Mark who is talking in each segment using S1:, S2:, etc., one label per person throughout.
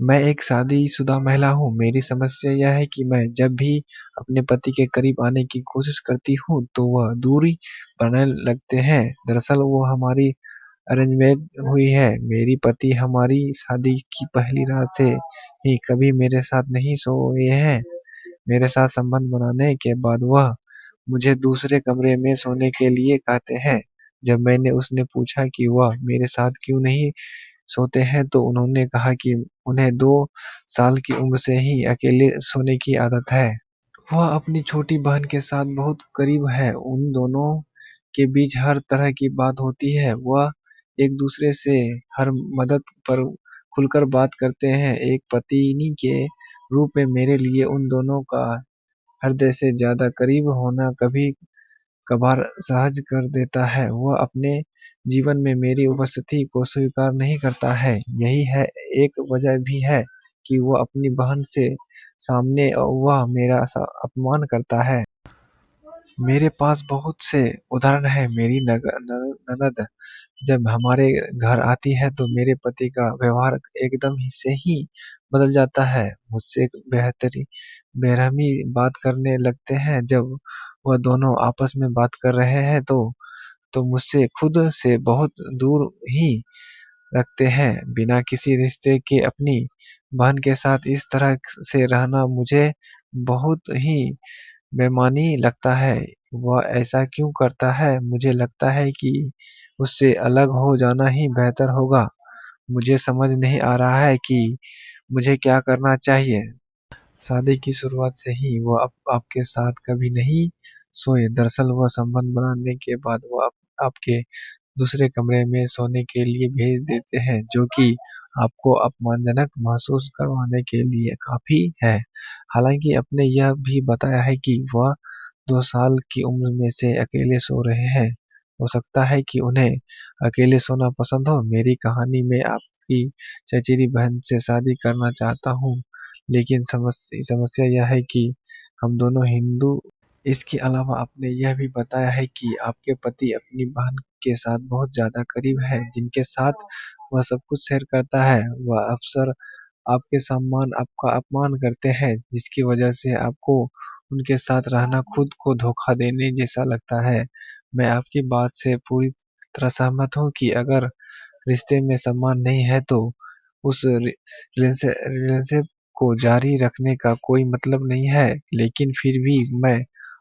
S1: मैं एक शादीशुदा महिला हूँ। मेरी समस्या यह है कि मैं जब भी अपने पति के करीब आने की कोशिश करती हूँ, तो वह दूरी बनाने लगते हैं। दरअसल वो हमारी अरेंज मैरेज हुई है। मेरी पति हमारी शादी की पहली रात से ही कभी मेरे साथ नहीं सोए हैं। मेरे साथ संबंध बनाने के बाद वह मुझे दूसरे कमरे में सोने के लिए कहते हैं। जब मैंने उसने पूछा कि वह मेरे साथ क्यों नहीं सोते हैं, तो उन्होंने कहा कि उन्हें 2 साल की उम्र से ही अकेले सोने की आदत है। वह अपनी छोटी बहन के साथ बहुत करीब है। उन दोनों के बीच हर तरह की बात होती है। वह एक-दूसरे से हर मदद पर खुलकर बात करते हैं। एक पत्नी के रूप में मेरे लिए उन दोनों का हृदय से ज़्यादा करीब होना कभी-कभार सहज कर देता है। वह अपने जीवन में मेरी उपस्थिति को स्वीकार नहीं करता है। यही है एक वजह भी है कि वह अपनी बहन से सामने वह मेरा अपमान करता है। मेरे पास बहुत से उदाहरण हैं। मेरी ननद जब हमारे घर आती है, तो मेरे पति का व्यवहार एकदम ही से ही बदल जाता है। मुझसे बेरहमी बात करने लगते हैं। जब वह दोनों आपस में बात कर रहे हैं, तो मुझसे खुद से बहुत दूर ही रखते हैं। बिना किसी रिश्ते के अपनी बहन के साथ इस तरह से रहना मुझे बहुत ही बेईमानी लगता है। वह ऐसा क्यों करता है? मुझे लगता है कि उससे अलग हो जाना ही बेहतर होगा। मुझे समझ नहीं आ रहा है कि मुझे क्या करना चाहिए। शादी की शुरुआत से ही वो आपके साथ कभी नहीं सोए। दरअसल वह संबंध बनाने के बाद वो आपके दूसरे कमरे में सोने के लिए भेज देते हैं, जो कि आपको अपमानजनक महसूस करवाने के लिए काफ़ी है। हालाँकि आपने यह भी बताया है कि वह 2 साल की उम्र में से अकेले सो रहे हैं। हो सकता है कि उन्हें अकेले सोना पसंद हो। मेरी कहानी में आपकी चचेरी बहन से शादी करना चाहता हूँ, लेकिन समस्या यह है कि हम दोनों हिंदू। इसके अलावा आपने यह भी बताया है कि आपके पति अपनी बहन के साथ बहुत ज़्यादा करीब है, जिनके साथ वह सब कुछ शेयर करता है। वह अक्सर आपका अपमान करते हैं, जिसकी वजह से आपको उनके साथ रहना खुद को धोखा देने जैसा लगता है। मैं आपकी बात से पूरी तरह सहमत हूँ कि अगर रिश्ते में सम्मान नहीं है, तो उस रिलेशनशिप को जारी रखने का कोई मतलब नहीं है। लेकिन फिर भी मैं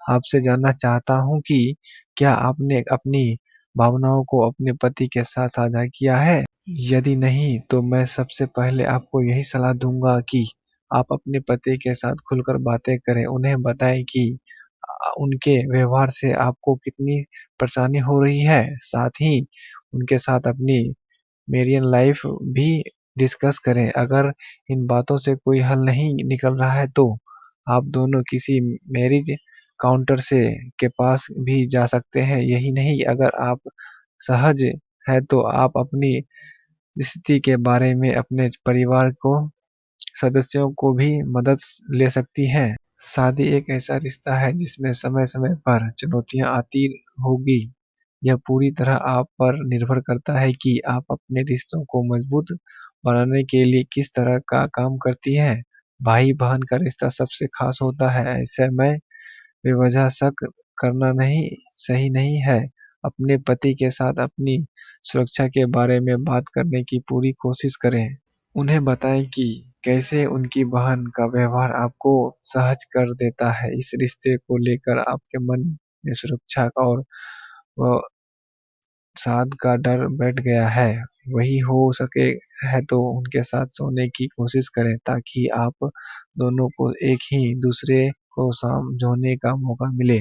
S1: आपसे जानना चाहता हूँ कि क्या आपने अपनी भावनाओं को अपने पति के साथ साझा किया है? यदि नहीं, तो मैं सबसे पहले आपको यही सलाह दूँगा कि आप अपने पति के साथ खुलकर बातें करें। उन्हें बताएँ कि उनके व्यवहार से आपको कितनी परेशानी हो रही है। साथ ही उनके साथ अपनी मैरिड लाइफ भी डिस्कस करें। अगर इन बातों से कोई हल नहीं निकल रहा है, तो आप दोनों किसी मैरिज काउंटर के पास भी जा सकते हैं। यही नहीं, अगर आप सहज हैं, तो आप अपनी स्थिति के बारे में अपने परिवार को सदस्यों को भी मदद ले सकती हैं। शादी एक ऐसा रिश्ता है जिसमें समय-समय पर चुनौतियाँ आती होगी। यह पूरी तरह आप पर निर्भर करता है कि आप अपने रिश्तों को मजबूत बनाने के लिए किस तरह का काम करती हैं। भाई-बहन का रिश्ता सबसे खास होता है। ऐसे में बेवजह शक करना नहीं सही नहीं है। अपने पति के साथ अपनी सुरक्षा के बारे में बात करने की पूरी कोशिश करें। उन्हें बताएं कि कैसे उनकी बहन का व्यवहार आपको सहज कर देता है। इस रिश्ते को लेकर आपके मन में सुरक्षा और अ, साथ का डर बैठ गया है। वही हो सके है तो उनके साथ सोने की कोशिश करें, ताकि आप दोनों को एक ही दूसरे को समझने का मौका मिले।